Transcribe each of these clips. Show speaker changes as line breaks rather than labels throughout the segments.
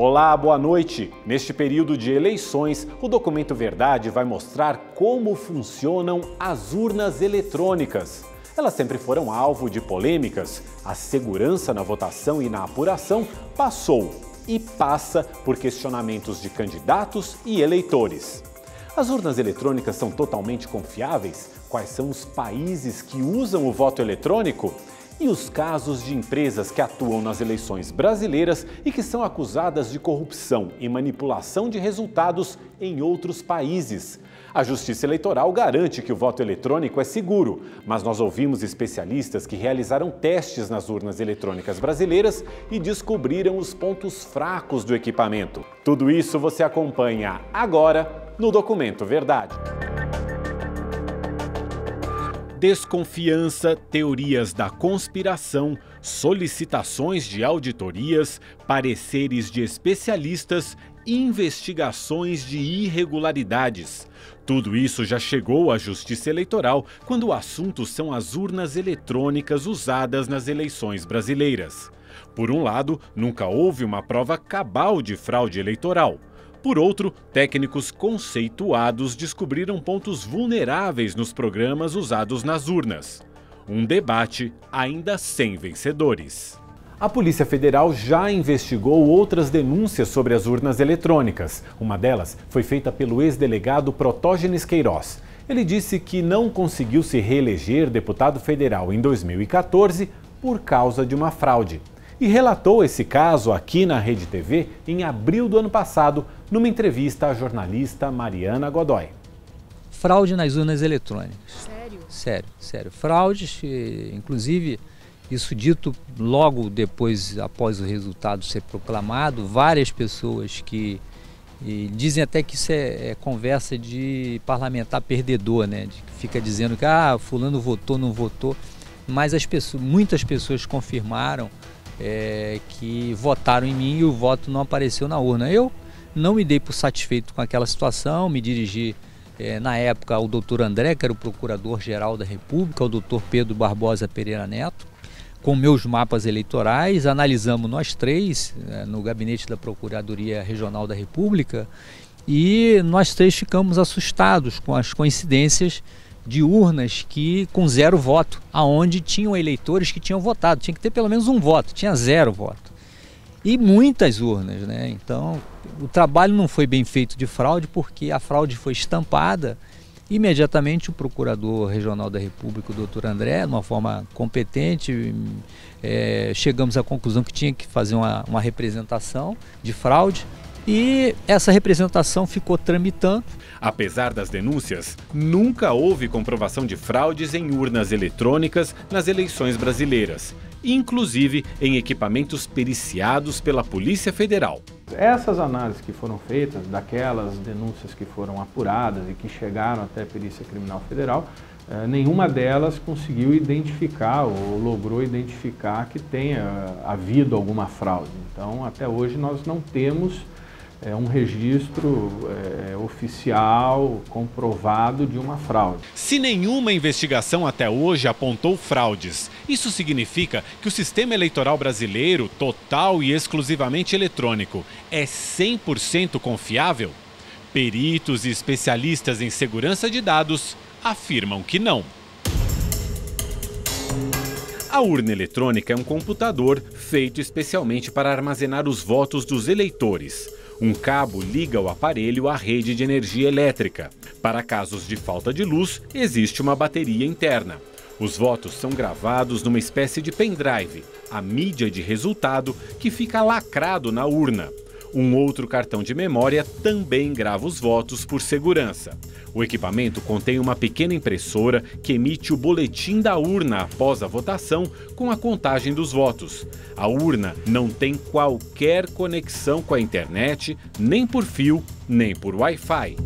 Olá, boa noite! Neste período de eleições, o Documento Verdade vai mostrar como funcionam as urnas eletrônicas. Elas sempre foram alvo de polêmicas. A segurança na votação e na apuração passou e passa por questionamentos de candidatos e eleitores. As urnas eletrônicas são totalmente confiáveis? Quais são os países que usam o voto eletrônico? E os casos de empresas que atuam nas eleições brasileiras e que são acusadas de corrupção e manipulação de resultados em outros países. A Justiça Eleitoral garante que o voto eletrônico é seguro, mas nós ouvimos especialistas que realizaram testes nas urnas eletrônicas brasileiras e descobriram os pontos fracos do equipamento. Tudo isso você acompanha agora no Documento Verdade. Desconfiança, teorias da conspiração, solicitações de auditorias, pareceres de especialistas e investigações de irregularidades. Tudo isso já chegou à Justiça Eleitoral quando o assunto são as urnas eletrônicas usadas nas eleições brasileiras. Por um lado, nunca houve uma prova cabal de fraude eleitoral. Por outro, técnicos conceituados descobriram pontos vulneráveis nos programas usados nas urnas. Um debate ainda sem vencedores. A Polícia Federal já investigou outras denúncias sobre as urnas eletrônicas. Uma delas foi feita pelo ex-delegado Protógenes Queiroz. Ele disse que não conseguiu se reeleger deputado federal em 2014 por causa de uma fraude. E relatou esse caso aqui na Rede TV em abril do ano passado, numa entrevista à jornalista Mariana Godoy.
Fraude nas urnas eletrônicas.
Sério?
Sério. Fraudes, inclusive, isso dito logo depois, após o resultado ser proclamado, várias pessoas que dizem até que isso é conversa de parlamentar perdedor, né? De que fica dizendo que fulano votou, não votou, mas muitas pessoas confirmaram que votaram em mim e o voto não apareceu na urna. Eu não me dei por satisfeito com aquela situação, me dirigi na época ao doutor André, que era o Procurador-Geral da República, ao doutor Pedro Barbosa Pereira Neto, com meus mapas eleitorais, analisamos nós três no gabinete da Procuradoria Regional da República e nós três ficamos assustados com as coincidências de urnas com 0 voto, aonde tinham eleitores que tinham votado, tinha que ter pelo menos um voto, tinha 0 voto. E muitas urnas, né? Então, o trabalho não foi bem feito de fraude, porque a fraude foi estampada. Imediatamente o Procurador Regional da República, o doutor André, de uma forma competente, chegamos à conclusão que tinha que fazer uma representação de fraude. E essa representação ficou tramitando.
Apesar das denúncias, nunca houve comprovação de fraudes em urnas eletrônicas nas eleições brasileiras, inclusive em equipamentos periciados pela Polícia Federal.
Essas análises que foram feitas, daquelas denúncias que foram apuradas e que chegaram até a Perícia Criminal Federal, nenhuma delas conseguiu identificar ou logrou identificar que tenha havido alguma fraude. Então, até hoje nós não temos um registro oficial comprovado de uma fraude.
Se nenhuma investigação até hoje apontou fraudes, isso significa que o sistema eleitoral brasileiro, total e exclusivamente eletrônico, é 100% confiável? Peritos e especialistas em segurança de dados afirmam que não. A urna eletrônica é um computador feito especialmente para armazenar os votos dos eleitores. Um cabo liga o aparelho à rede de energia elétrica. Para casos de falta de luz, existe uma bateria interna. Os votos são gravados numa espécie de pendrive, a mídia de resultado que fica lacrado na urna. Um outro cartão de memória também grava os votos por segurança. O equipamento contém uma pequena impressora que emite o boletim da urna após a votação com a contagem dos votos. A urna não tem qualquer conexão com a internet, nem por fio, nem por Wi-Fi.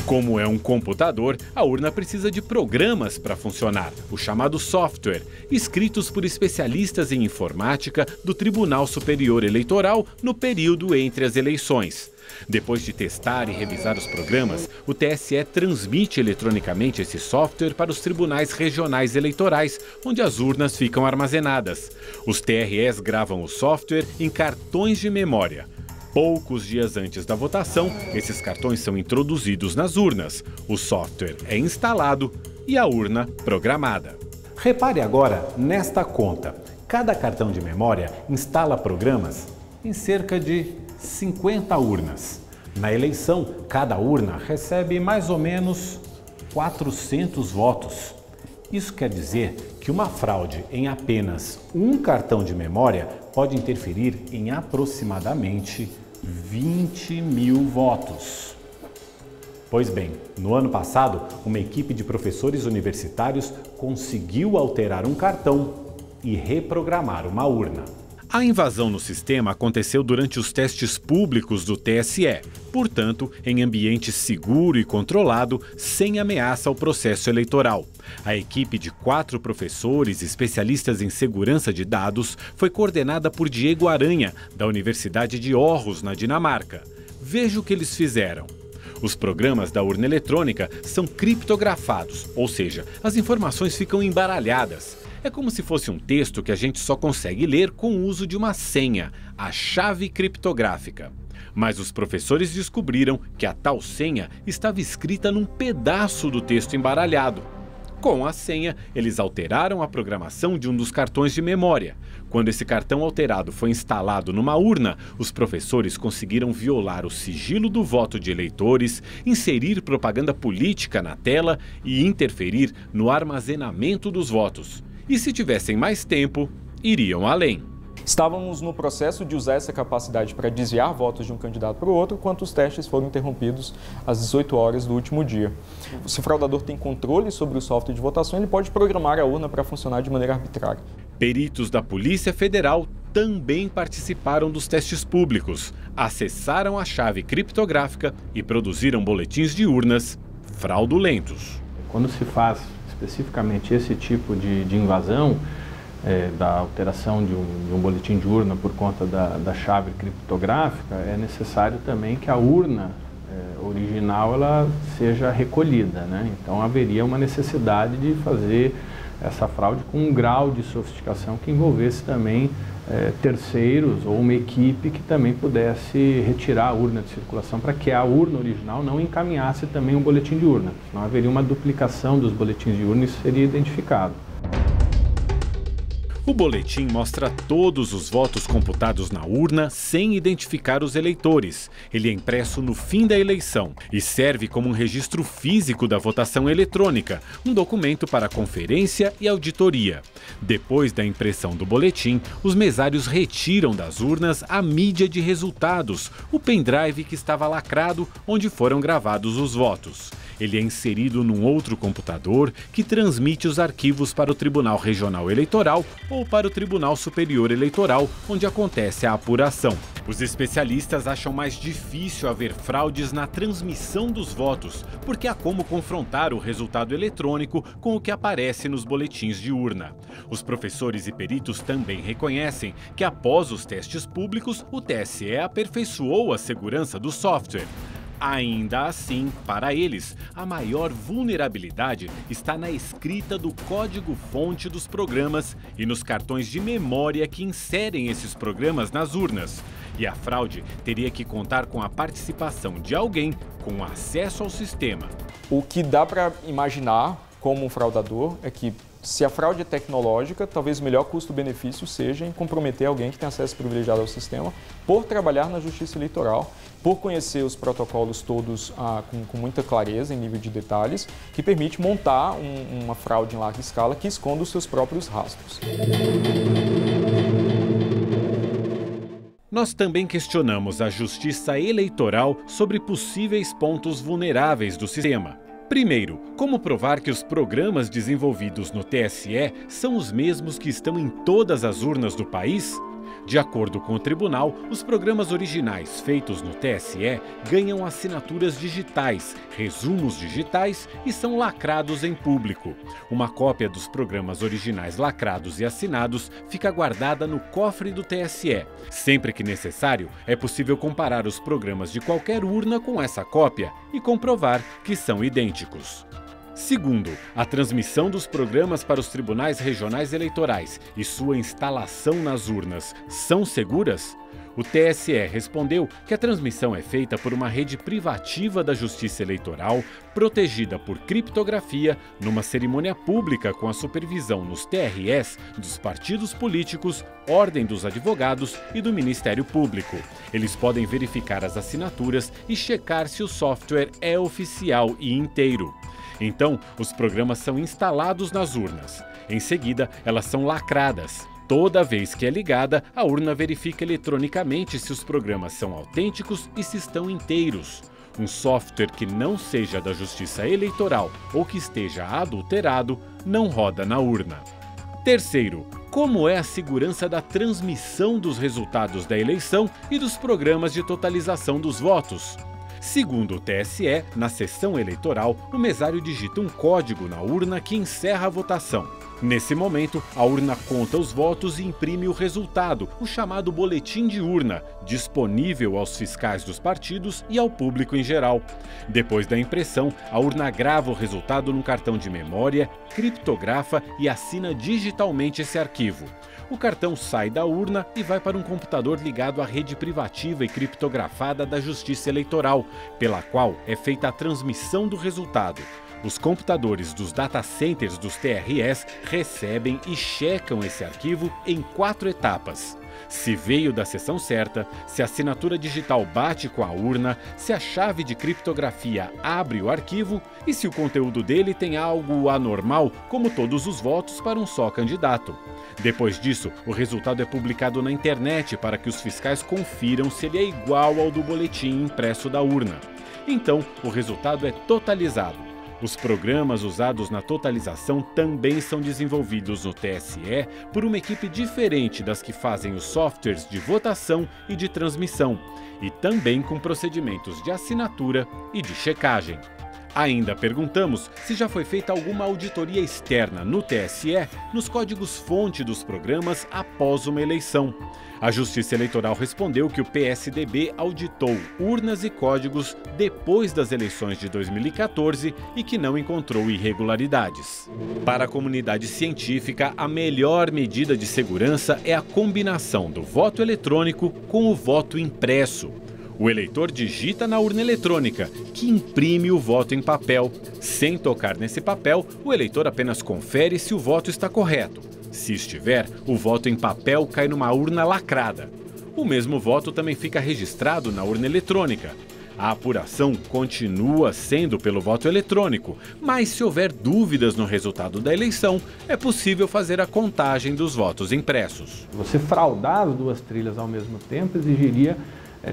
Como é um computador, a urna precisa de programas para funcionar, o chamado software, escritos por especialistas em informática do Tribunal Superior Eleitoral no período entre as eleições. Depois de testar e revisar os programas, o TSE transmite eletronicamente esse software para os tribunais regionais eleitorais, onde as urnas ficam armazenadas. Os TREs gravam o software em cartões de memória. Poucos dias antes da votação, esses cartões são introduzidos nas urnas, o software é instalado e a urna programada.
Repare agora nesta conta. Cada cartão de memória instala programas em cerca de 50 urnas. Na eleição, cada urna recebe mais ou menos 400 votos. Isso quer dizer que uma fraude em apenas um cartão de memória pode interferir em aproximadamente 20 mil votos. Pois bem, no ano passado, uma equipe de professores universitários conseguiu alterar um cartão e reprogramar uma urna.
A invasão no sistema aconteceu durante os testes públicos do TSE, portanto, em ambiente seguro e controlado, sem ameaça ao processo eleitoral. A equipe de 4 professores especialistas em segurança de dados foi coordenada por Diego Aranha, da Universidade de Aarhus, na Dinamarca. Veja o que eles fizeram. Os programas da urna eletrônica são criptografados, ou seja, as informações ficam embaralhadas. É como se fosse um texto que a gente só consegue ler com o uso de uma senha, a chave criptográfica. Mas os professores descobriram que a tal senha estava escrita num pedaço do texto embaralhado. Com a senha, eles alteraram a programação de um dos cartões de memória. Quando esse cartão alterado foi instalado numa urna, os professores conseguiram violar o sigilo do voto de eleitores, inserir propaganda política na tela e interferir no armazenamento dos votos. E se tivessem mais tempo, iriam além.
Estávamos no processo de usar essa capacidade para desviar votos de um candidato para o outro, quando os testes foram interrompidos às 18 horas do último dia. Se o fraudador tem controle sobre o software de votação, ele pode programar a urna para funcionar de maneira arbitrária.
Peritos da Polícia Federal também participaram dos testes públicos, acessaram a chave criptográfica e produziram boletins de urnas fraudulentos.
Quando se faz especificamente esse tipo de invasão, da alteração de um boletim de urna por conta da chave criptográfica, é necessário também que a urna original ela seja recolhida, né? Então haveria uma necessidade de fazer essa fraude com um grau de sofisticação que envolvesse também terceiros ou uma equipe que também pudesse retirar a urna de circulação para que a urna original não encaminhasse também um boletim de urna. Senão haveria uma duplicação dos boletins de urna e isso seria identificado.
O boletim mostra todos os votos computados na urna sem identificar os eleitores. Ele é impresso no fim da eleição e serve como um registro físico da votação eletrônica, um documento para conferência e auditoria. Depois da impressão do boletim, os mesários retiram das urnas a mídia de resultados, o pendrive que estava lacrado onde foram gravados os votos. Ele é inserido num outro computador que transmite os arquivos para o Tribunal Regional Eleitoral ou para o Tribunal Superior Eleitoral, onde acontece a apuração. Os especialistas acham mais difícil haver fraudes na transmissão dos votos, porque há como confrontar o resultado eletrônico com o que aparece nos boletins de urna. Os professores e peritos também reconhecem que após os testes públicos, o TSE aperfeiçoou a segurança do software. Ainda assim, para eles, a maior vulnerabilidade está na escrita do código-fonte dos programas e nos cartões de memória que inserem esses programas nas urnas. E a fraude teria que contar com a participação de alguém com acesso ao sistema.
O que dá para imaginar como um fraudador é que, se a fraude é tecnológica, talvez o melhor custo-benefício seja em comprometer alguém que tem acesso privilegiado ao sistema por trabalhar na justiça eleitoral, por conhecer os protocolos todos com muita clareza em nível de detalhes, que permite montar uma fraude em larga escala que esconda os seus próprios rastros.
Nós também questionamos a Justiça Eleitoral sobre possíveis pontos vulneráveis do sistema. Primeiro, como provar que os programas desenvolvidos no TSE são os mesmos que estão em todas as urnas do país? De acordo com o tribunal, os programas originais feitos no TSE ganham assinaturas digitais, resumos digitais e são lacrados em público. Uma cópia dos programas originais lacrados e assinados fica guardada no cofre do TSE. Sempre que necessário, é possível comparar os programas de qualquer urna com essa cópia e comprovar que são idênticos. Segundo, a transmissão dos programas para os tribunais regionais eleitorais e sua instalação nas urnas são seguras? O TSE respondeu que a transmissão é feita por uma rede privativa da Justiça Eleitoral, protegida por criptografia, numa cerimônia pública com a supervisão nos TRS dos partidos políticos, Ordem dos Advogados e do Ministério Público. Eles podem verificar as assinaturas e checar se o software é oficial e inteiro. Então, os programas são instalados nas urnas. Em seguida, elas são lacradas. Toda vez que é ligada, a urna verifica eletronicamente se os programas são autênticos e se estão inteiros. Um software que não seja da Justiça Eleitoral ou que esteja adulterado não roda na urna. Terceiro, como é a segurança da transmissão dos resultados da eleição e dos programas de totalização dos votos? Segundo o TSE, na sessão eleitoral, o mesário digita um código na urna que encerra a votação. Nesse momento, a urna conta os votos e imprime o resultado, o chamado boletim de urna, disponível aos fiscais dos partidos e ao público em geral. Depois da impressão, a urna grava o resultado num cartão de memória, criptografa e assina digitalmente esse arquivo. O cartão sai da urna e vai para um computador ligado à rede privativa e criptografada da Justiça Eleitoral, pela qual é feita a transmissão do resultado. Os computadores dos data centers dos TRS recebem e checam esse arquivo em 4 etapas. Se veio da seção certa, se a assinatura digital bate com a urna, se a chave de criptografia abre o arquivo e se o conteúdo dele tem algo anormal, como todos os votos para um só candidato. Depois disso, o resultado é publicado na internet para que os fiscais confiram se ele é igual ao do boletim impresso da urna. Então, o resultado é totalizado. Os programas usados na totalização também são desenvolvidos no TSE por uma equipe diferente das que fazem os softwares de votação e de transmissão, e também com procedimentos de assinatura e de checagem. Ainda perguntamos se já foi feita alguma auditoria externa no TSE nos códigos-fonte dos programas após uma eleição. A Justiça Eleitoral respondeu que o PSDB auditou urnas e códigos depois das eleições de 2014 e que não encontrou irregularidades. Para a comunidade científica, a melhor medida de segurança é a combinação do voto eletrônico com o voto impresso. O eleitor digita na urna eletrônica, que imprime o voto em papel. Sem tocar nesse papel, o eleitor apenas confere se o voto está correto. Se estiver, o voto em papel cai numa urna lacrada. O mesmo voto também fica registrado na urna eletrônica. A apuração continua sendo pelo voto eletrônico, mas se houver dúvidas no resultado da eleição, é possível fazer a contagem dos votos impressos.
Você fraudar as duas trilhas ao mesmo tempo exigiria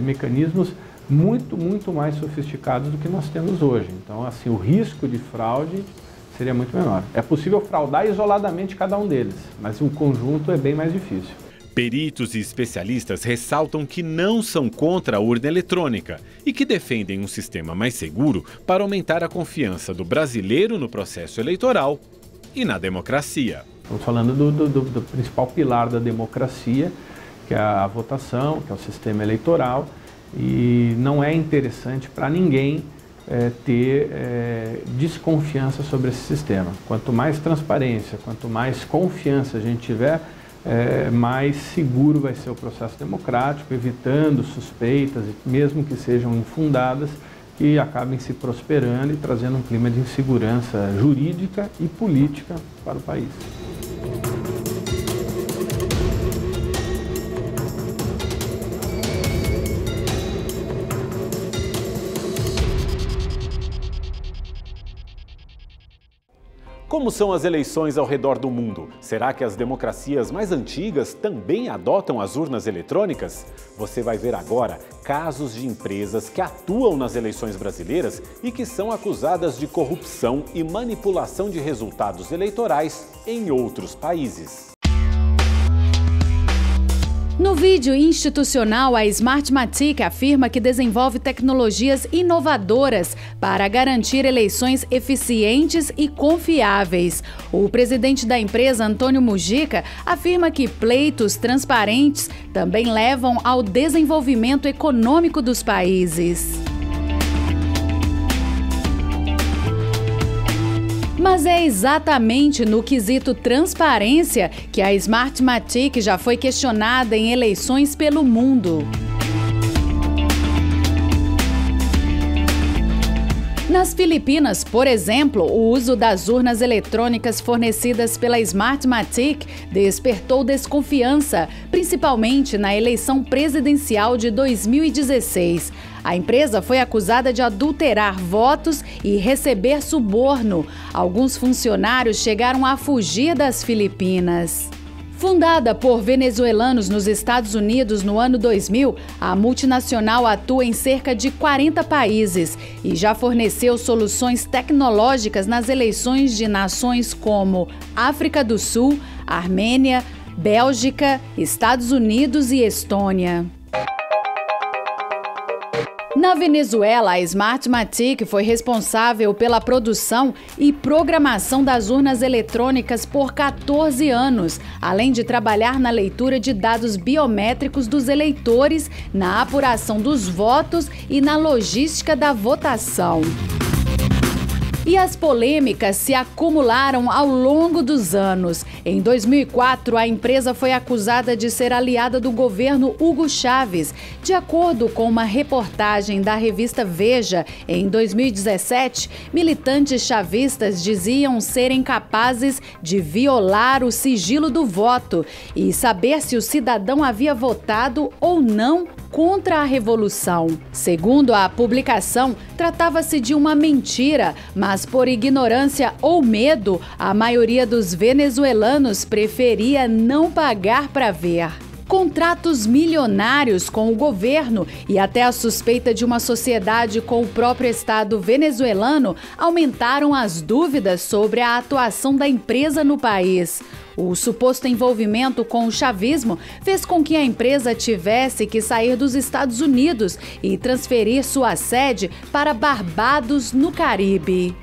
mecanismos muito mais sofisticados do que nós temos hoje. Então, assim, o risco de fraude seria muito menor. É possível fraudar isoladamente cada um deles, mas o conjunto é bem mais difícil.
Peritos e especialistas ressaltam que não são contra a urna eletrônica e que defendem um sistema mais seguro para aumentar a confiança do brasileiro no processo eleitoral e na democracia.
Estamos falando do principal pilar da democracia, que é a votação, que é o sistema eleitoral, e não é interessante para ninguém ter desconfiança sobre esse sistema. Quanto mais transparência, quanto mais confiança a gente tiver, mais seguro vai ser o processo democrático, evitando suspeitas, mesmo que sejam infundadas, que acabem se prosperando e trazendo um clima de insegurança jurídica e política para o país.
Como são as eleições ao redor do mundo? Será que as democracias mais antigas também adotam as urnas eletrônicas? Você vai ver agora casos de empresas que atuam nas eleições brasileiras e que são acusadas de corrupção e manipulação de resultados eleitorais em outros países.
No vídeo institucional, a Smartmatic afirma que desenvolve tecnologias inovadoras para garantir eleições eficientes e confiáveis. O presidente da empresa, Antônio Mujica, afirma que pleitos transparentes também levam ao desenvolvimento econômico dos países. Mas é exatamente no quesito transparência que a Smartmatic já foi questionada em eleições pelo mundo. Nas Filipinas, por exemplo, o uso das urnas eletrônicas fornecidas pela Smartmatic despertou desconfiança, principalmente na eleição presidencial de 2016. A empresa foi acusada de adulterar votos e receber suborno. Alguns funcionários chegaram a fugir das Filipinas. Fundada por venezuelanos nos Estados Unidos no ano 2000, a multinacional atua em cerca de 40 países e já forneceu soluções tecnológicas nas eleições de nações como África do Sul, Armênia, Bélgica, Estados Unidos e Estônia. Na Venezuela, a Smartmatic foi responsável pela produção e programação das urnas eletrônicas por 14 anos, além de trabalhar na leitura de dados biométricos dos eleitores, na apuração dos votos e na logística da votação. E as polêmicas se acumularam ao longo dos anos. Em 2004, a empresa foi acusada de ser aliada do governo Hugo Chávez. De acordo com uma reportagem da revista Veja, em 2017, militantes chavistas diziam serem capazes de violar o sigilo do voto e saber se o cidadão havia votado ou não contra a revolução. Segundo a publicação, tratava-se de uma mentira, mas por ignorância ou medo, a maioria dos venezuelanos preferia não pagar para ver. Contratos milionários com o governo e até a suspeita de uma sociedade com o próprio Estado venezuelano aumentaram as dúvidas sobre a atuação da empresa no país. O suposto envolvimento com o chavismo fez com que a empresa tivesse que sair dos Estados Unidos e transferir sua sede para Barbados, no Caribe.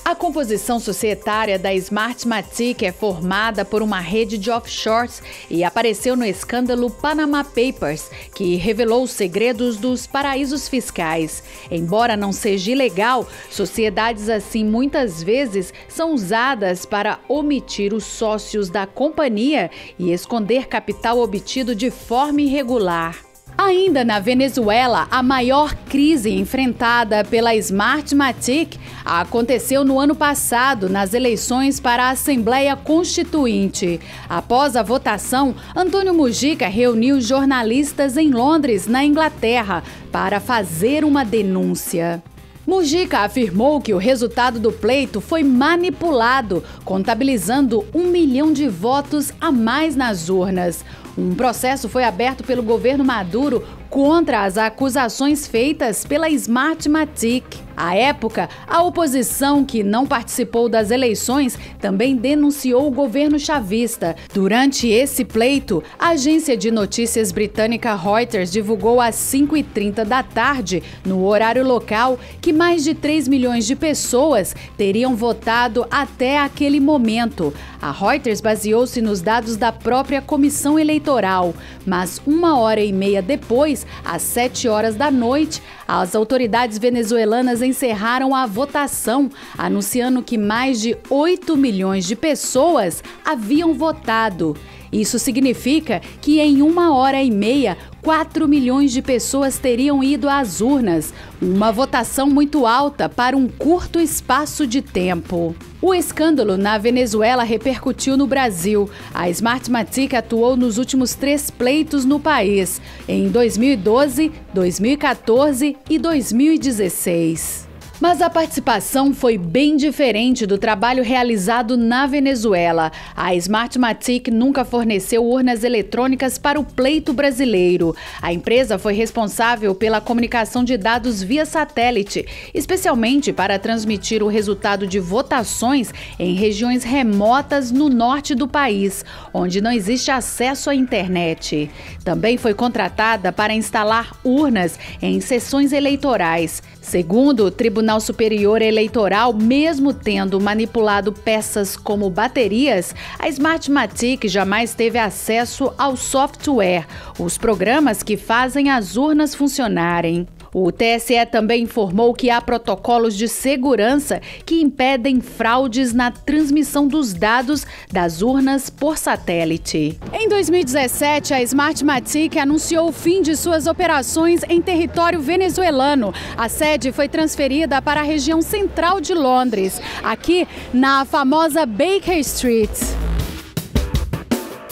A composição societária da Smartmatic é formada por uma rede de offshores e apareceu no escândalo Panama Papers, que revelou os segredos dos paraísos fiscais. Embora não seja ilegal, sociedades assim muitas vezes são usadas para omitir os sócios da companhia e esconder capital obtido de forma irregular. Ainda na Venezuela, a maior crise enfrentada pela Smartmatic aconteceu no ano passado, nas eleições para a Assembleia Constituinte. Após a votação, Antônio Mujica reuniu jornalistas em Londres, na Inglaterra, para fazer uma denúncia. Mujica afirmou que o resultado do pleito foi manipulado, contabilizando 1 milhão de votos a mais nas urnas. Um processo foi aberto pelo governo Maduro contra as acusações feitas pela Smartmatic. À época, a oposição, que não participou das eleições, também denunciou o governo chavista. Durante esse pleito, a agência de notícias britânica Reuters divulgou às 5h30 da tarde, no horário local, que mais de 3 milhões de pessoas teriam votado até aquele momento. A Reuters baseou-se nos dados da própria comissão eleitoral, mas 1h30 depois, às 7 horas da noite, as autoridades venezuelanas encerraram a votação, anunciando que mais de 8 milhões de pessoas haviam votado. Isso significa que em 1h30, 4 milhões de pessoas teriam ido às urnas, uma votação muito alta para um curto espaço de tempo. O escândalo na Venezuela repercutiu no Brasil. A Smartmatic atuou nos últimos 3 pleitos no país, em 2012, 2014 e 2016. Mas a participação foi bem diferente do trabalho realizado na Venezuela. A Smartmatic nunca forneceu urnas eletrônicas para o pleito brasileiro. A empresa foi responsável pela comunicação de dados via satélite, especialmente para transmitir o resultado de votações em regiões remotas no norte do país, onde não existe acesso à internet. Também foi contratada para instalar urnas em sessões eleitorais. Segundo o Tribunal Superior Eleitoral, mesmo tendo manipulado peças como baterias, a Smartmatic jamais teve acesso ao software, os programas que fazem as urnas funcionarem. O TSE também informou que há protocolos de segurança que impedem fraudes na transmissão dos dados das urnas por satélite. Em 2017, a Smartmatic anunciou o fim de suas operações em território venezuelano. A sede foi transferida para a região central de Londres, aqui na famosa Baker Street.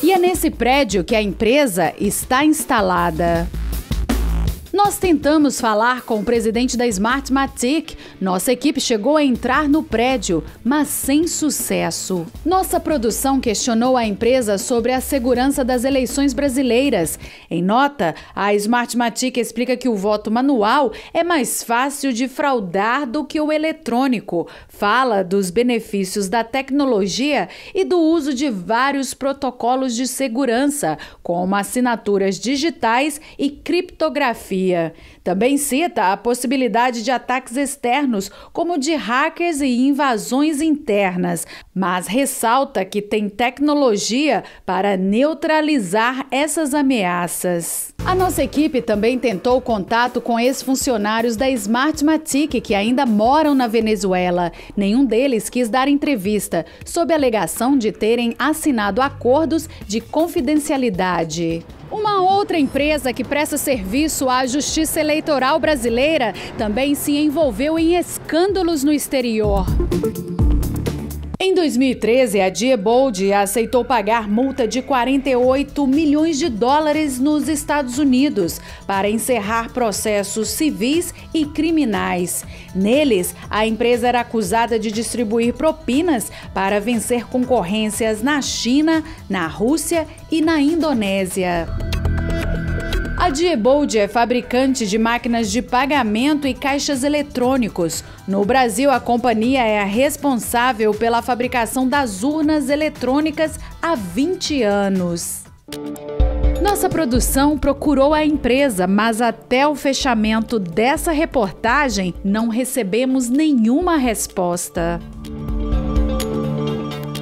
E é nesse prédio que a empresa está instalada. Nós tentamos falar com o presidente da Smartmatic. Nossa equipe chegou a entrar no prédio, mas sem sucesso. Nossa produção questionou a empresa sobre a segurança das eleições brasileiras. Em nota, a Smartmatic explica que o voto manual é mais fácil de fraudar do que o eletrônico. Fala dos benefícios da tecnologia e do uso de vários protocolos de segurança, como assinaturas digitais e criptografia. Também cita a possibilidade de ataques externos, como de hackers e invasões internas, mas ressalta que tem tecnologia para neutralizar essas ameaças. A nossa equipe também tentou contato com ex-funcionários da Smartmatic que ainda moram na Venezuela. Nenhum deles quis dar entrevista, sob a alegação de terem assinado acordos de confidencialidade. Uma outra empresa que presta serviço à Justiça Eleitoral brasileira também se envolveu em escândalos no exterior. Em 2013, a Diebold aceitou pagar multa de 48 milhões de dólares nos Estados Unidos para encerrar processos civis e criminais. Neles, a empresa era acusada de distribuir propinas para vencer concorrências na China, na Rússia e na Indonésia. A Diebold é fabricante de máquinas de pagamento e caixas eletrônicos. No Brasil, a companhia é a responsável pela fabricação das urnas eletrônicas há 20 anos. Nossa produção procurou a empresa, mas até o fechamento dessa reportagem não recebemos nenhuma resposta.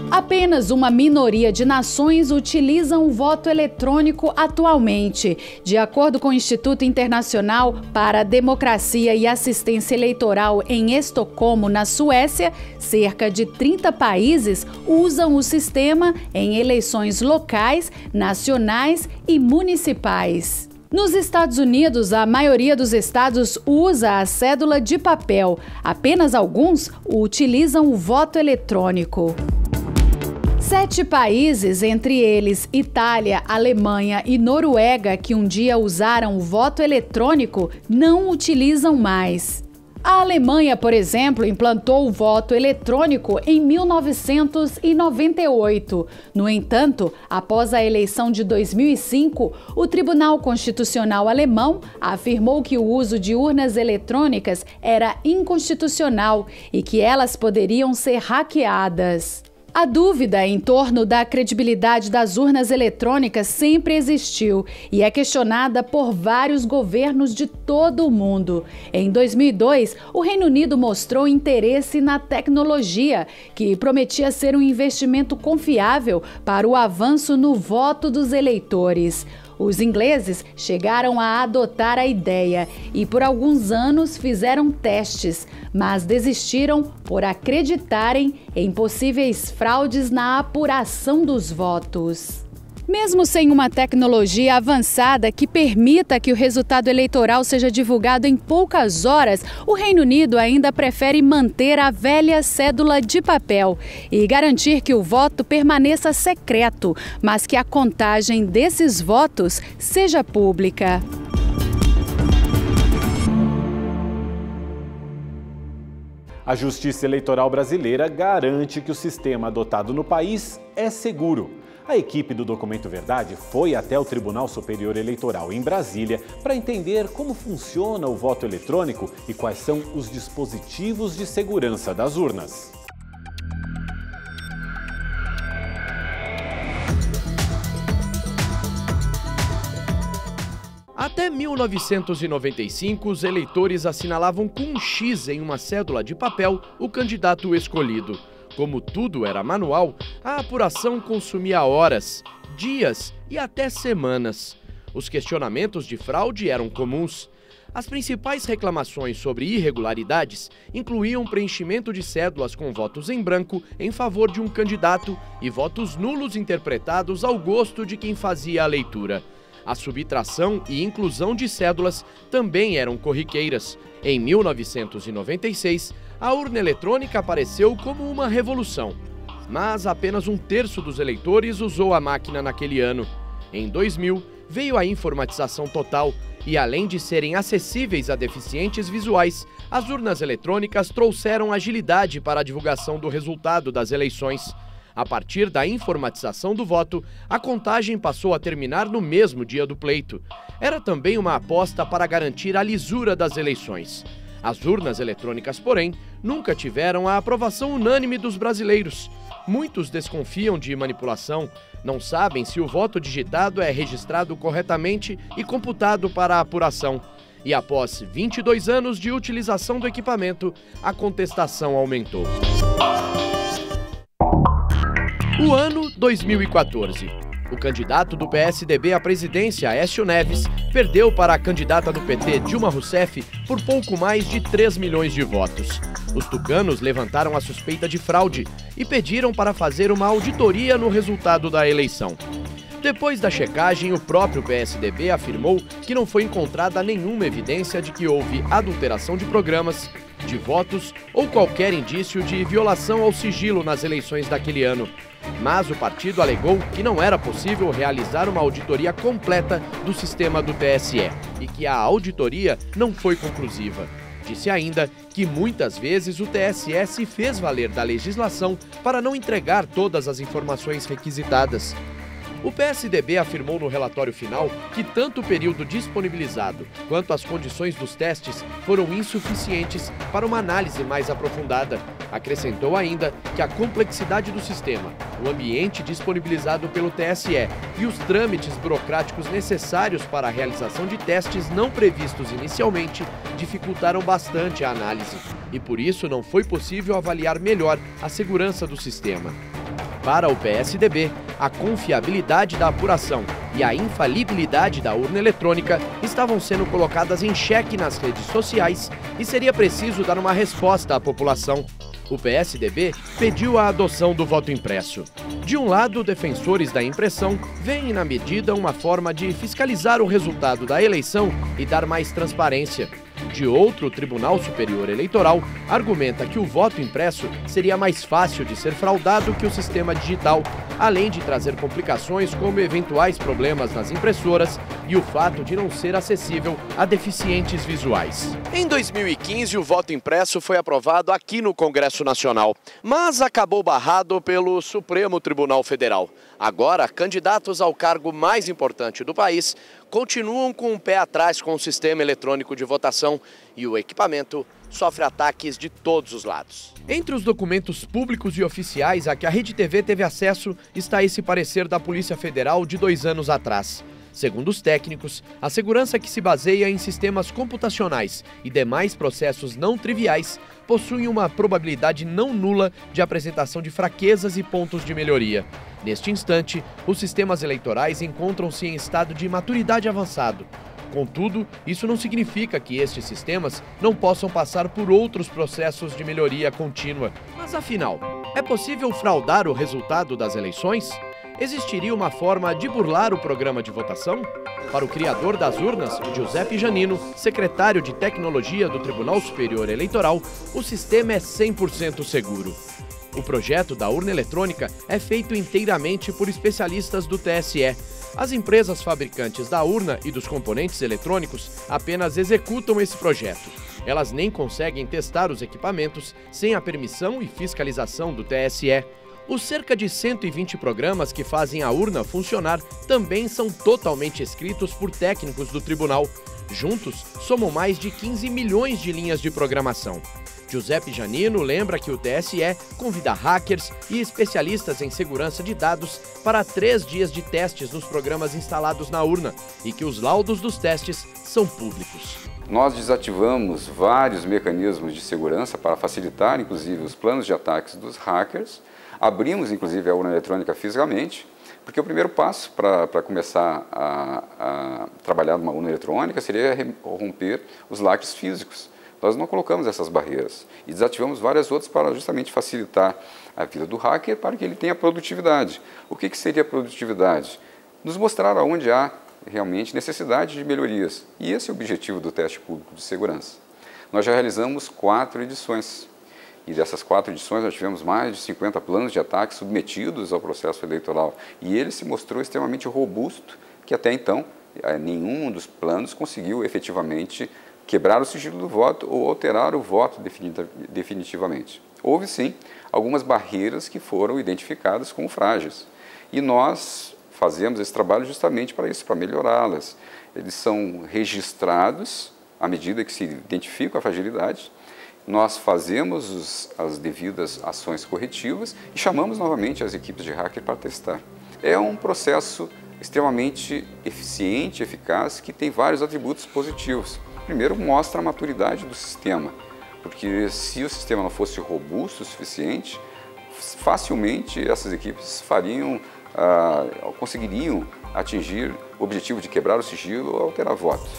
Apenas uma minoria de nações utilizam o voto eletrônico atualmente. De acordo com o Instituto Internacional para a Democracia e Assistência Eleitoral em Estocolmo, na Suécia, cerca de 30 países usam o sistema em eleições locais, nacionais e municipais. Nos Estados Unidos, a maioria dos estados usa a cédula de papel. Apenas alguns utilizam o voto eletrônico. 7 países, entre eles Itália, Alemanha e Noruega, que um dia usaram o voto eletrônico, não utilizam mais. A Alemanha, por exemplo, implantou o voto eletrônico em 1998. No entanto, após a eleição de 2005, o Tribunal Constitucional alemão afirmou que o uso de urnas eletrônicas era inconstitucional e que elas poderiam ser hackeadas. A dúvida em torno da credibilidade das urnas eletrônicas sempre existiu e é questionada por vários governos de todo o mundo. Em 2002, o Reino Unido mostrou interesse na tecnologia, que prometia ser um investimento confiável para o avanço no voto dos eleitores. Os ingleses chegaram a adotar a ideia e por alguns anos fizeram testes, mas desistiram por acreditarem em possíveis fraudes na apuração dos votos. Mesmo sem uma tecnologia avançada que permita que o resultado eleitoral seja divulgado em poucas horas, o Reino Unido ainda prefere manter a velha cédula de papel e garantir que o voto permaneça secreto, mas que a contagem desses votos seja pública.
A Justiça Eleitoral brasileira garante que o sistema adotado no país é seguro. A equipe do Documento Verdade foi até o Tribunal Superior Eleitoral em Brasília para entender como funciona o voto eletrônico e quais são os dispositivos de segurança das urnas.
Até 1995, os eleitores assinalavam com um X em uma cédula de papel o candidato escolhido. Como tudo era manual, a apuração consumia horas, dias e até semanas. Os questionamentos de fraude eram comuns. As principais reclamações sobre irregularidades incluíam preenchimento de cédulas com votos em branco em favor de um candidato e votos nulos interpretados ao gosto de quem fazia a leitura. A subtração e inclusão de cédulas também eram corriqueiras. Em 1996, a urna eletrônica apareceu como uma revolução. Mas apenas um terço dos eleitores usou a máquina naquele ano. Em 2000, veio a informatização total e, além de serem acessíveis a deficientes visuais, as urnas eletrônicas trouxeram agilidade para a divulgação do resultado das eleições. A partir da informatização do voto, a contagem passou a terminar no mesmo dia do pleito. Era também uma aposta para garantir a lisura das eleições. As urnas eletrônicas, porém, nunca tiveram a aprovação unânime dos brasileiros. Muitos desconfiam de manipulação, não sabem se o voto digitado é registrado corretamente e computado para a apuração. E após 22 anos de utilização do equipamento, a contestação aumentou. O ano 2014. O candidato do PSDB à presidência, Aécio Neves, perdeu para a candidata do PT, Dilma Rousseff, por pouco mais de 3 milhões de votos. Os tucanos levantaram a suspeita de fraude e pediram para fazer uma auditoria no resultado da eleição. Depois da checagem, o próprio PSDB afirmou que não foi encontrada nenhuma evidência de que houve adulteração de programas, de votos ou qualquer indício de violação ao sigilo nas eleições daquele ano. Mas o partido alegou que não era possível realizar uma auditoria completa do sistema do TSE e que a auditoria não foi conclusiva. Disse ainda que muitas vezes o TSE se fez valer da legislação para não entregar todas as informações requisitadas. O PSDB afirmou no relatório final que tanto o período disponibilizado quanto as condições dos testes foram insuficientes para uma análise mais aprofundada. Acrescentou ainda que a complexidade do sistema, o ambiente disponibilizado pelo TSE e os trâmites burocráticos necessários para a realização de testes não previstos inicialmente dificultaram bastante a análise e por isso não foi possível avaliar melhor a segurança do sistema. Para o PSDB, a confiabilidade da apuração e a infalibilidade da urna eletrônica estavam sendo colocadas em xeque nas redes sociais e seria preciso dar uma resposta à população. O PSDB pediu a adoção do voto impresso. De um lado, defensores da impressão veem na medida uma forma de fiscalizar o resultado da eleição e dar mais transparência. De outro, o Tribunal Superior Eleitoral argumenta que o voto impresso seria mais fácil de ser fraudado que o sistema digital, além de trazer complicações como eventuais problemas nas impressoras e o fato de não ser acessível a deficientes visuais. Em 2015, o voto impresso foi aprovado aqui no Congresso Nacional, mas acabou barrado pelo Supremo Tribunal Federal. Agora, candidatos ao cargo mais importante do país continuam com um pé atrás com o sistema eletrônico de votação e o equipamento sofre ataques de todos os lados. Entre os documentos públicos e oficiais a que a Rede TV teve acesso está esse parecer da Polícia Federal de 2 anos atrás. Segundo os técnicos, a segurança que se baseia em sistemas computacionais e demais processos não triviais possui uma probabilidade não nula de apresentação de fraquezas e pontos de melhoria. Neste instante, os sistemas eleitorais encontram-se em estado de maturidade avançado. Contudo, isso não significa que estes sistemas não possam passar por outros processos de melhoria contínua. Mas afinal, é possível fraudar o resultado das eleições? Existiria uma forma de burlar o programa de votação? Para o criador das urnas, Giuseppe Janino, secretário de Tecnologia do Tribunal Superior Eleitoral, o sistema é 100% seguro. O projeto da urna eletrônica é feito inteiramente por especialistas do TSE. As empresas fabricantes da urna e dos componentes eletrônicos apenas executam esse projeto. Elas nem conseguem testar os equipamentos sem a permissão e fiscalização do TSE. Os cerca de 120 programas que fazem a urna funcionar também são totalmente escritos por técnicos do tribunal. Juntos, somam mais de 15 milhões de linhas de programação. Giuseppe Janino lembra que o TSE convida hackers e especialistas em segurança de dados para 3 dias de testes nos programas instalados na urna e que os laudos dos testes são públicos.
Nós desativamos vários mecanismos de segurança para facilitar, inclusive, os planos de ataques dos hackers. Abrimos, inclusive, a urna eletrônica fisicamente, porque o primeiro passo para começar a trabalhar numa urna eletrônica seria romper os lacres físicos. Nós não colocamos essas barreiras e desativamos várias outras para justamente facilitar a vida do hacker para que ele tenha produtividade. O que seria produtividade? Nos mostrar aonde há realmente necessidade de melhorias. E esse é o objetivo do teste público de segurança. Nós já realizamos 4 edições. E dessas 4 edições nós tivemos mais de 50 planos de ataque submetidos ao processo eleitoral. E ele se mostrou extremamente robusto, que até então nenhum dos planos conseguiu efetivamente quebrar o sigilo do voto ou alterar o voto definitivamente. Houve sim algumas barreiras que foram identificadas como frágeis. E nós fazemos esse trabalho justamente para isso, para melhorá-las. Eles são registrados à medida que se identifica a fragilidade. Nós fazemos as devidas ações corretivas e chamamos novamente as equipes de hacker para testar. É um processo extremamente eficiente, eficaz, que tem vários atributos positivos. Primeiro, mostra a maturidade do sistema, porque se o sistema não fosse robusto o suficiente, facilmente essas equipes conseguiriam atingir o objetivo de quebrar o sigilo ou alterar votos.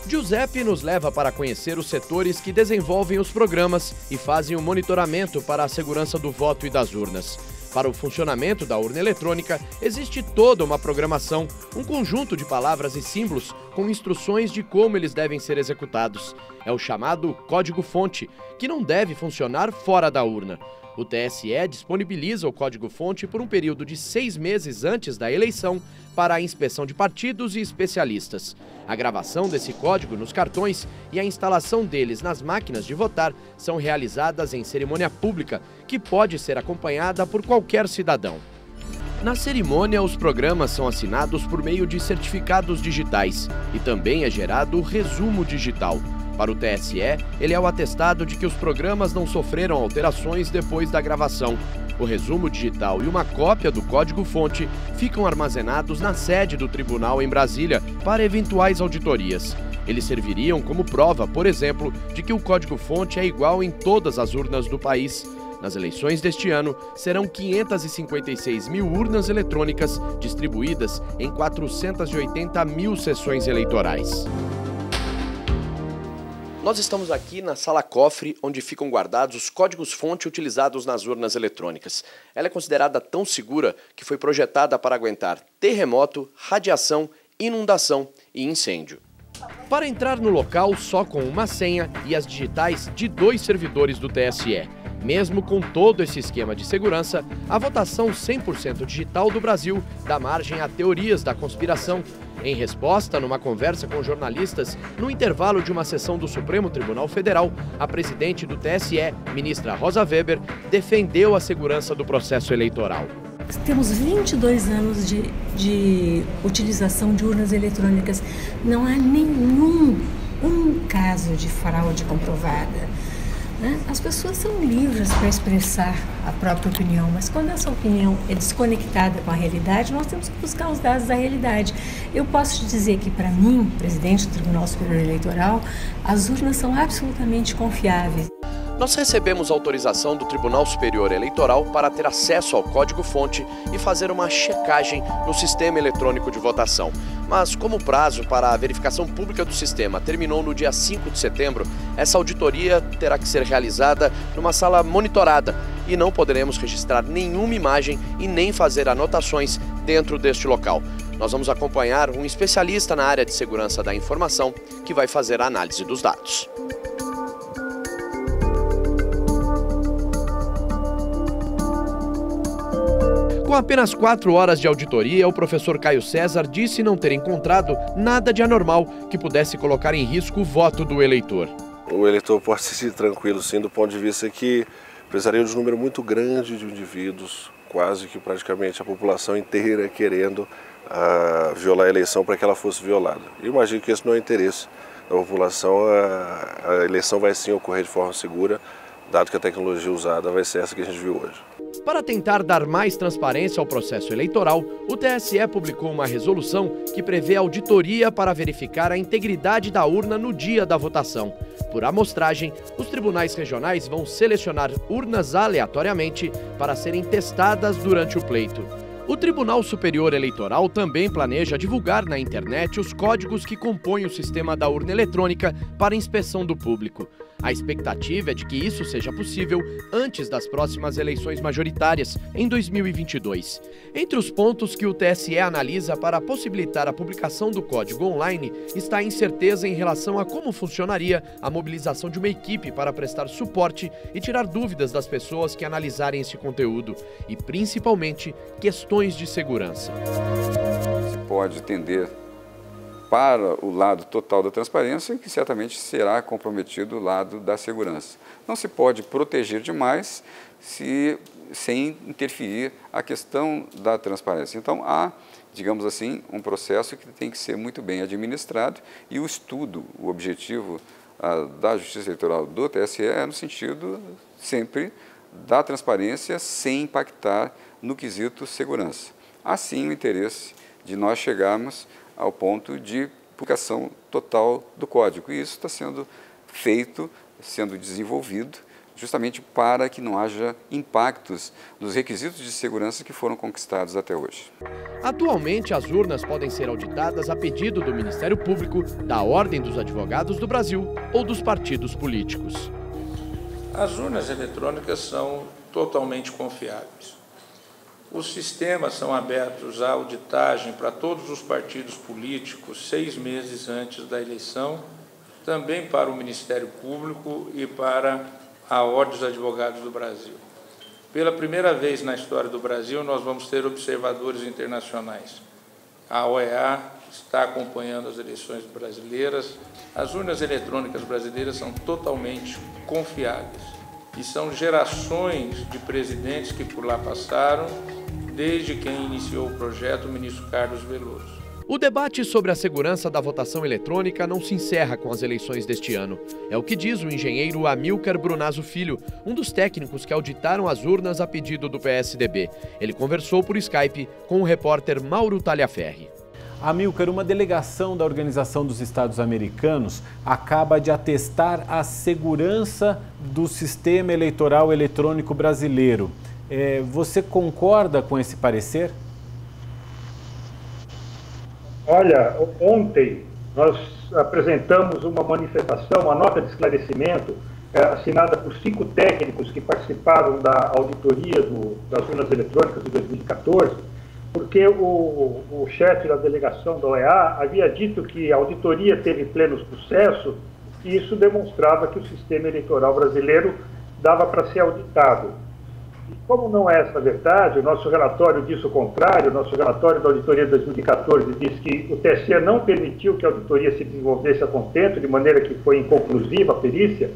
Giuseppe nos leva para conhecer os setores que desenvolvem os programas e fazem o monitoramento para a segurança do voto e das urnas. Para o funcionamento da urna eletrônica, existe toda uma programação, um conjunto de palavras e símbolos com instruções de como eles devem ser executados. É o chamado código-fonte, que não deve funcionar fora da urna. O TSE disponibiliza o código-fonte por um período de 6 meses antes da eleição para a inspeção de partidos e especialistas. A gravação desse código nos cartões e a instalação deles nas máquinas de votar são realizadas em cerimônia pública, que pode ser acompanhada por qualquer cidadão. Na cerimônia, os programas são assinados por meio de certificados digitais e também é gerado o resumo digital. Para o TSE, ele é o atestado de que os programas não sofreram alterações depois da gravação. O resumo digital e uma cópia do código-fonte ficam armazenados na sede do tribunal em Brasília para eventuais auditorias. Eles serviriam como prova, por exemplo, de que o código-fonte é igual em todas as urnas do país. Nas eleições deste ano, serão 556 mil urnas eletrônicas distribuídas em 480 mil sessões eleitorais. Nós estamos aqui na sala cofre, onde ficam guardados os códigos-fonte utilizados nas urnas eletrônicas. Ela é considerada tão segura que foi projetada para aguentar terremoto, radiação, inundação e incêndio. Para entrar no local só com uma senha e as digitais de 2 servidores do TSE. Mesmo com todo esse esquema de segurança, a votação 100% digital do Brasil dá margem a teorias da conspiração. Em resposta, numa conversa com jornalistas, no intervalo de uma sessão do Supremo Tribunal Federal, a presidente do TSE, ministra Rosa Weber, defendeu a segurança do processo eleitoral.
Temos 22 anos de utilização de urnas eletrônicas. Não há nenhum caso de fraude comprovada. As pessoas são livres para expressar a própria opinião, mas quando essa opinião é desconectada com a realidade, nós temos que buscar os dados da realidade. Eu posso te dizer que, para mim, presidente do Tribunal Superior Eleitoral, as urnas são absolutamente confiáveis.
Nós recebemos autorização do Tribunal Superior Eleitoral para ter acesso ao código-fonte e fazer uma checagem no sistema eletrônico de votação. Mas como o prazo para a verificação pública do sistema terminou no dia 5 de setembro, essa auditoria terá que ser realizada numa sala monitorada e não poderemos registrar nenhuma imagem e nem fazer anotações dentro deste local. Nós vamos acompanhar um especialista na área de segurança da informação que vai fazer a análise dos dados. Com apenas 4 horas de auditoria, o professor Caio César disse não ter encontrado nada de anormal que pudesse colocar em risco o voto do eleitor.
o eleitor pode se sentir tranquilo, sim, do ponto de vista que precisaria de um número muito grande de indivíduos, quase que praticamente a população inteira querendo violar a eleição para que ela fosse violada. Eu imagino que esse não é o interesse da população, a eleição vai sim ocorrer de forma segura, dado que a tecnologia usada vai ser essa que a gente viu hoje.
Para tentar dar mais transparência ao processo eleitoral, o TSE publicou uma resolução que prevê auditoria para verificar a integridade da urna no dia da votação. Por amostragem, os tribunais regionais vão selecionar urnas aleatoriamente para serem testadas durante o pleito. O Tribunal Superior Eleitoral também planeja divulgar na internet os códigos que compõem o sistema da urna eletrônica para inspeção do público. A expectativa é de que isso seja possível antes das próximas eleições majoritárias, em 2022. Entre os pontos que o TSE analisa para possibilitar a publicação do código online está a incerteza em relação a como funcionaria a mobilização de uma equipe para prestar suporte e tirar dúvidas das pessoas que analisarem esse conteúdo, e principalmente questões de segurança.
Se pode tender para o lado total da transparência, que certamente será comprometido o lado da segurança. Não se pode proteger demais sem interferir a questão da transparência. Então, há, digamos assim, um processo que tem que ser muito bem administrado, e o estudo, o objetivo da Justiça Eleitoral do TSE é no sentido sempre da transparência sem impactar no quesito segurança. Assim, o interesse de nós chegarmos ao ponto de publicação total do código. E isso está sendo feito, sendo desenvolvido, justamente para que não haja impactos nos requisitos de segurança que foram conquistados até hoje.
Atualmente, as urnas podem ser auditadas a pedido do Ministério Público, da Ordem dos Advogados do Brasil ou dos partidos políticos.
As urnas eletrônicas são totalmente confiáveis. Os sistemas são abertos à auditagem para todos os partidos políticos 6 meses antes da eleição, também para o Ministério Público e para a Ordem dos Advogados do Brasil. Pela primeira vez na história do Brasil, nós vamos ter observadores internacionais. A OEA está acompanhando as eleições brasileiras. As urnas eletrônicas brasileiras são totalmente confiáveis e são gerações de presidentes que por lá passaram, desde quem iniciou o projeto, o ministro Carlos Veloso.
O debate sobre a segurança da votação eletrônica não se encerra com as eleições deste ano. É o que diz o engenheiro Amilcar Brunazzo Filho, um dos técnicos que auditaram as urnas a pedido do PSDB. Ele conversou por Skype com o repórter Mauro Talhaferri.
Amilcar, uma delegação da Organização dos Estados Americanos acaba de atestar a segurança do sistema eleitoral eletrônico brasileiro. Você concorda com esse parecer?
Olha, ontem nós apresentamos uma manifestação, uma nota de esclarecimento assinada por 5 técnicos que participaram da auditoria das urnas eletrônicas de 2014, porque o chefe da delegação da OEA havia dito que a auditoria teve pleno sucesso e isso demonstrava que o sistema eleitoral brasileiro dava para ser auditado. E como não é essa verdade, o nosso relatório diz o contrário. O nosso relatório da auditoria de 2014 diz que o TSE não permitiu que a auditoria se desenvolvesse a contento, de maneira que foi inconclusiva a perícia.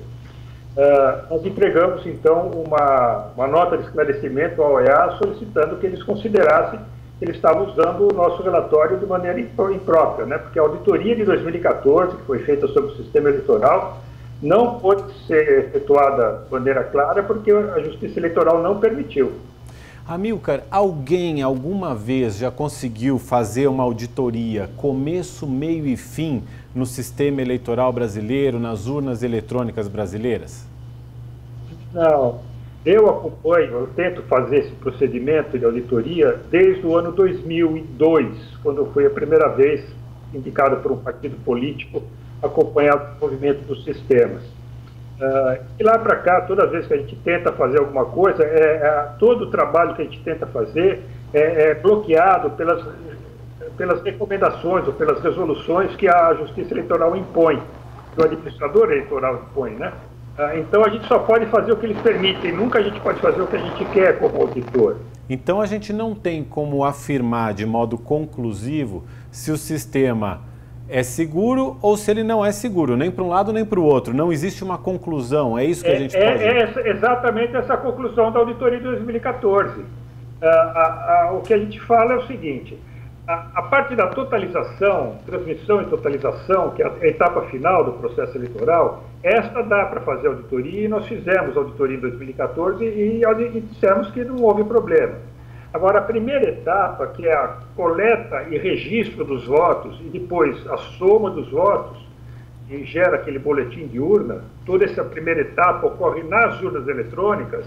Nós entregamos, então, uma nota de esclarecimento à OEA solicitando que eles considerassem que eles estavam usando o nosso relatório de maneira imprópria, né? Porque a auditoria de 2014, que foi feita sobre o sistema eleitoral, não pôde ser efetuada de maneira clara porque a Justiça Eleitoral não permitiu.
Amilcar, alguém alguma vez já conseguiu fazer uma auditoria começo, meio e fim no sistema eleitoral brasileiro, nas urnas eletrônicas brasileiras?
Não. Eu acompanho, eu tento fazer esse procedimento de auditoria desde o ano 2002, quando eu fui a primeira vez indicado por um partido político acompanhar o desenvolvimento dos sistemas. E lá para cá, toda vez que a gente tenta fazer alguma coisa, todo o trabalho que a gente tenta fazer é bloqueado pelas recomendações ou pelas resoluções que a Justiça Eleitoral impõe, que o administrador eleitoral impõe, né? Então a gente só pode fazer o que eles permitem, nunca a gente pode fazer o que a gente quer como auditor.
Então a gente não tem como afirmar de modo conclusivo se o sistema é seguro ou se ele não é seguro, nem para um lado nem para o outro. Não existe uma conclusão, é isso que a gente pode...
É exatamente essa conclusão da auditoria de 2014. O que a gente fala é o seguinte, a parte da totalização, transmissão e totalização, que é a etapa final do processo eleitoral, esta dá para fazer auditoria e nós fizemos auditoria em 2014 e dissemos que não houve problema. Agora, a primeira etapa, que é a coleta e registro dos votos e depois a soma dos votos, que gera aquele boletim de urna, toda essa primeira etapa ocorre nas urnas eletrônicas.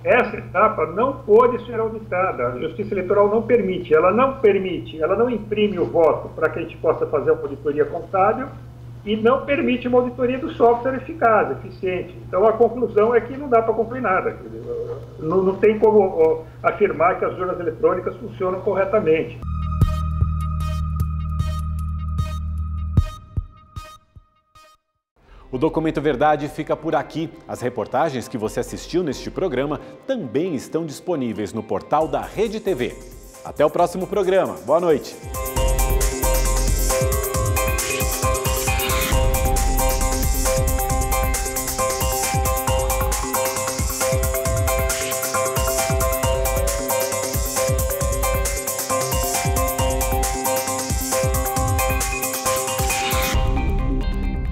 Essa etapa não pode ser auditada, a Justiça Eleitoral não permite, ela não imprime o voto para que a gente possa fazer uma auditoria contábil e não permite uma auditoria do software eficaz, eficiente. Então a conclusão é que não dá para concluir nada, não tem como afirmar que as urnas eletrônicas funcionam corretamente.
O Documento Verdade fica por aqui. As reportagens que você assistiu neste programa também estão disponíveis no portal da Rede TV. Até o próximo programa. Boa noite.